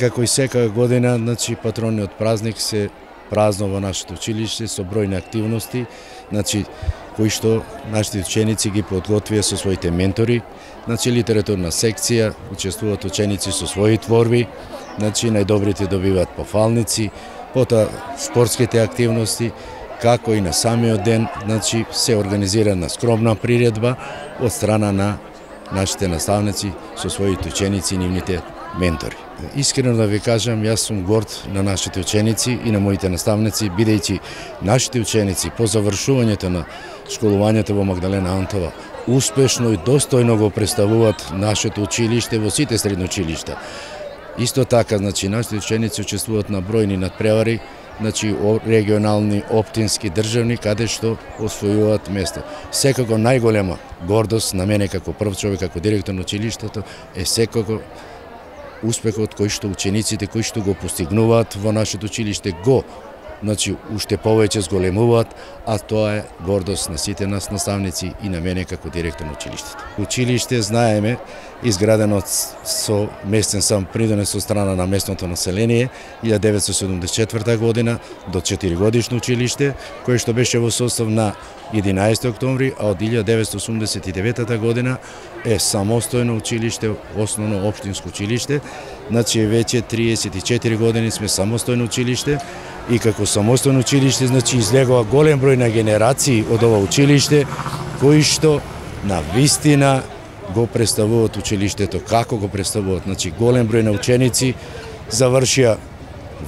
Како и секоја година, значи патрониот празник се празнува во нашето училиште со бројни активности, значи кои што нашите ученици ги подготвија со своите ментори, значи литературна секција, учествуваат ученици со своји творби, значи најдобрите добиваат пофалници, потоа спортските активности, како и на самиот ден, значи се организирана скромна приредба од страна на нашите наставници со своите ученици и нивните ментори. Искрено да ви кажам, јас сум горд на нашите ученици и на моите наставници, бидејќи нашите ученици по завршувањето на школувањето во Магдалена Антова успешно и достојно го представуваат нашето училиште во сите средни училишта. Исто така, значи, нашите ученици учествуваат на бројни надпревари, значи регионални, оптински, државни, каде што освојуваат место. Секако најголема гордост на мене како прв човек, како директор на училиштето, е секако успехот кој што учениците кои што го постигнуваат во нашето училиште го, значи уште повеќе зголемуваат, а тоа е гордост на сите нас наставници и на мене како директор на училиштето. Училиште, знаеме, изградено со местен сам придонес со страна на местното население 1974 година до 4-годишно училиште, кое што беше во состав на 11 октомври, а од 1989 година е самостојно училиште, основно општинско училиште. Значи веќе 34 години сме самостојно училиште и како самостојно училиште, значи излегува голем број на генерации од ова училиште кои што на вистина го представуваат училиштето, како го представуваат, значи голем број на ученици завршија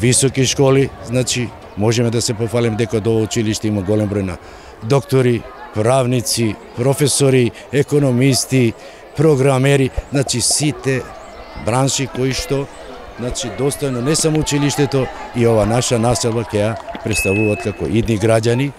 високи школи, значи можеме да се пофалиме дека од ова училиште има голем број на доктори, правници, професори, економисти, програмери, значи сите бранши кои што значи достојно не само училиштето и ова наша населба ќе ја представуваат како идни граѓани